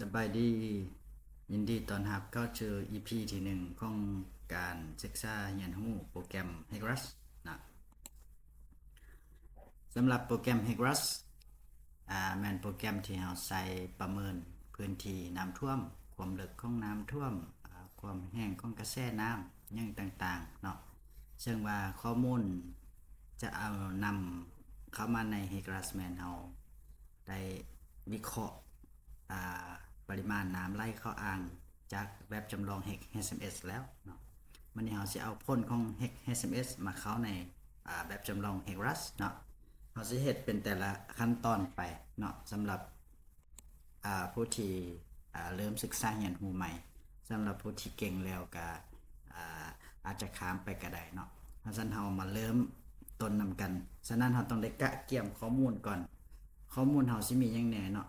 สบายดียินดีตอนรับเข้าสู่ EP ที่หนึ่งของการศึกษาเรียนรู้โปรแกรม HEGRAS นะสำหรับโปรแกรม HEGRAS แม่นโปรแกรมที่เราใส่ประเมินพื้นที่น้ำท่วมความลึกของน้ำท่วมความแห้งของกระแสน้ำอย่างต่างๆเนาะซึ่งว่าข้อมูลจะเอานำเข้ามาใน HEGRAS แม่นเราได้วิเคราะห์ปริมาณน้ำไหลเข้าอ่างจากแบบจำลอง HEC-SMS แล้วเนาะวันนี้เราจะเอาผลของ HEC-SMS มาเข้าในแบบจำลอง HEGRAS เนาะเราจะเฮ็ดเป็นแต่ละขั้นตอนไปเนาะสำหรับผู้ที่เริ่มศึกษาเรียนรู้ใหม่สำหรับผู้ที่เก่งแล้วก็อาจจะข้ามไปก็ได้เนาะเพราะฉะนั้นเรามาเริ่มต้นนำกันฉะนั้นเราต้องได้กะเกี่ยมข้อมูลก่อนข้อมูลเราสิมีอย่างแหน่เนาะ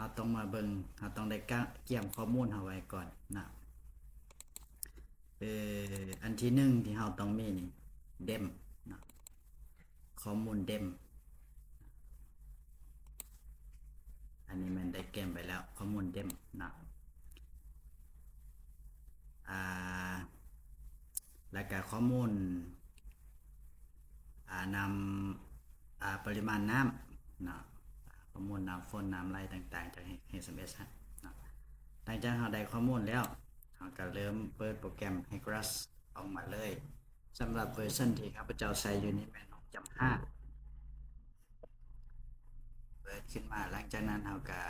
เราต้องมาเบิ่งเราต้องได้เกี่ยมข้อมูลเราไว้ก่อนนะอันที่หนึ่งที่เราต้องมีนี่เดมนะข้อมูลเดมอันนี้มันได้เก็บไปแล้วข้อมูลเดมนะแล้วก็ข้อมูลนำปริมาณน้ำนะข้อมูลน้ำฝนน้ำไหลต่างๆจาก HMS นะหลังจากเราได้ข้อมูลแล้วเราก็เริ่มเปิดโปรแกรม HEGRAS ออกมาเลยสำหรับเวอร์ชันที่ข้าพเจ้าใช้อยู่นี่แม่น6.5เปิดขึ้นมาหลังจากนั้นเราก็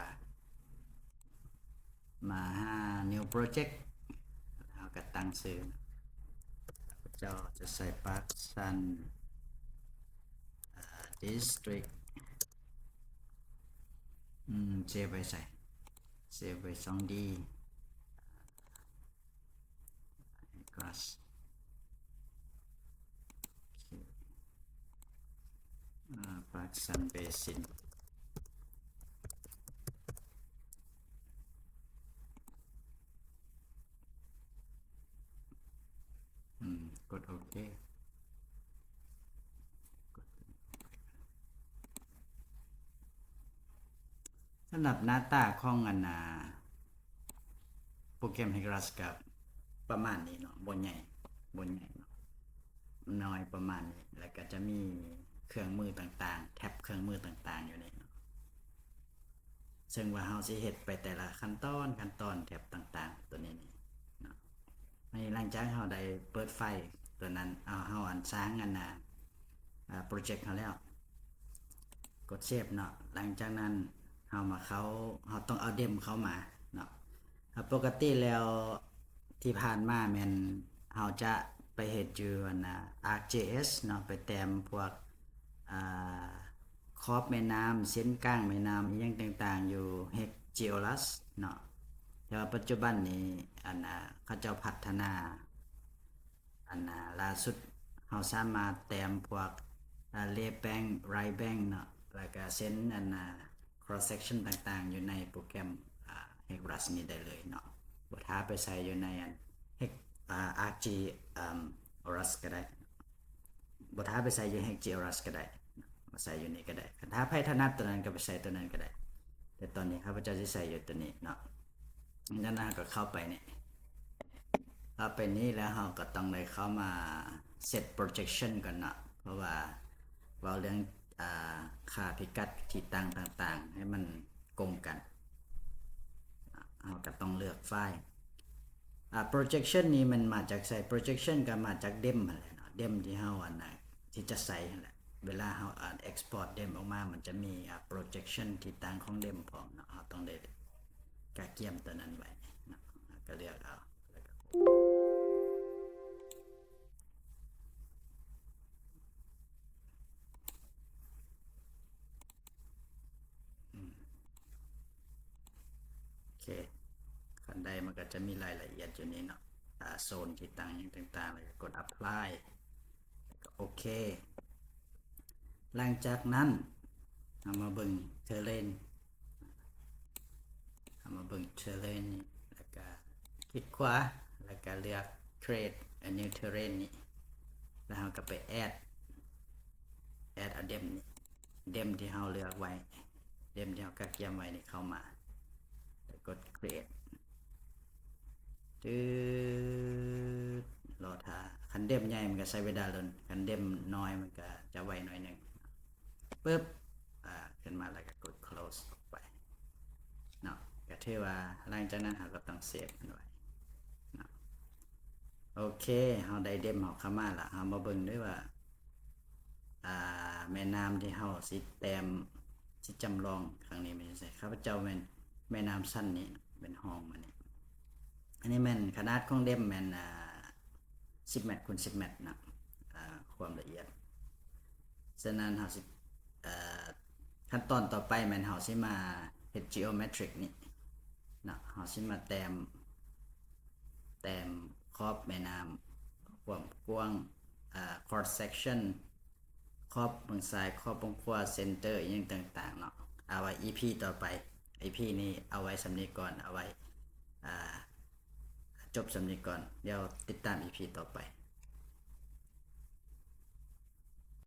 มาหา new project เราก็ตั้งชื่อข้าพเจ้าจะใส่ Park Sun District เซฟไว้ใส่เซฟไว้ 2D HEGRAS Park Sun Basinกดโอเคสำหรับหน้าตาของโปรแกรม HEGRAS กับประมาณนี้เนาะบนใหญ่เนาะน้อยประมาณนี้แล้วก็จะมีเครื่องมือต่างๆแท็บเครื่องมือต่างๆอยู่ในเนาะซึ่งว่าเราสิเฮ็ดไปแต่ละขั้นตอนแท็บต่างๆตัวนี้นี่เนาะหลังจากเราได้เปิดไฟตัวนั้นเราสร้างโปรเจกต์เขาแล้วกดเซฟเนาะหลังจากนั้นเราต้องเอาเดมเข้ามาเนาะปกติแล้วที่ผ่านมาแม่นเราจะไปเฮ็ดอยู่ArcGIS เนาะไปแต้มพวกขอบแม่น้ำเส้นกลางแม่น้ำอีหยังต่างๆอยู่ HGeoLus เนาะแต่ว่าปัจจุบันนี้เขาเจ้าพัฒนาล่าสุดเราสามารถแต้มพวกเลแบงไรแบงเนาะแล้วก็เส้นcross section ต่างๆอยู่ในโปรแกรมHEGRAS นี้ได้เลยเนาะบ่ท้าไปใส่อยู่ในArcGIS ก็ได้บ่ท้าไปใส่อยู่ HGeoLus ก็ได้มาใส่อยู่นี่ก็ได้ถ้าไพ่ถนัดตัวนั้นก็ไปใส่ตัวนั้นก็ได้แต่ตอนนี้ข้าพเจ้าจะใส่อยู่ตัวนี้เนาะดังนั้นก็เข้าไปนี่เข้าไปนี้แล้วเราก็ต้องได้เข้ามา set projection ก่อนเนาะเพราะว่าเรื่องค่าพิกัดที่ตั้งต่างๆให้มันกลมกันเราก็ต้องเลือกไฟล์ projection นี้มันมาจากใส่ projection ก็มาจากเดมอะไรเนาะเดมที่เราที่จะใส่แหละเวลาเราexport เดมออกมามันจะมีprojection ที่ตั้งของเดมพร้อมเนาะเราต้องได้กะเกียมตัวนั้นไว้เนาะก็เลือกเอาโอเคขั้นใดมันก็จะมีรายละเอียดอยู่นี้เนาะโซนที่ตั้งอย่างต่างๆเลยกด apply ก็โอเคหลังจากนั้นเอามาเบิ่งเทเลนมาเบิ่งเทเลนนี่แล้วก็คลิกขวาแล้วก็เลือก create a new terrain นี่แล้วเราก็ไป add a เดมนี่เดมที่เราเลือกไว้เด เดมที่เรากักเกียมไว้นี่เข้ามาแล้วกด create จืดรอท่าคันเดมใหญ่มันก็ใช้เวลาลนคันเดมน้อยมันก็จะไวหน่อยหนึงปึ๊บขึ้นมาแล้วก็กด close ออกไปเนาะก็ถือว่าหลังจากนั้นเราก็ต้องเซฟมันไว้เนาะโอเคเราได้เดมเราเข้ามาละเรามาเบิ่งด้วยว่าแม่น้ำที่เราสิแต้มสิจำลองครั้งนี้ไม่ใช่ข้าพเจ้าแม่น้ำสั้นนี้เป็นห้องมันนี่อันนี้แม่นขนาดของเดมแม่น10 เมตรคูณ10 เมตรนะความละเอียดฉะนั้นเราสิขั้นตอนต่อไปแม่นเราสิมาเฮ็ด geometric นี่นะเราสิมาแต้มขอบแม่น้ำความกว้างcross section ขอบเบื้องซ้ายขอบเบื้องขวาเซนเตอร์อย่างต่างๆเนาะเอาไว้ EP ต่อไป EP นี้เอาไว้สำนีก่อนเอาไว้จบสำนีก่อนเดี๋ยวติดตาม EP ต่อไป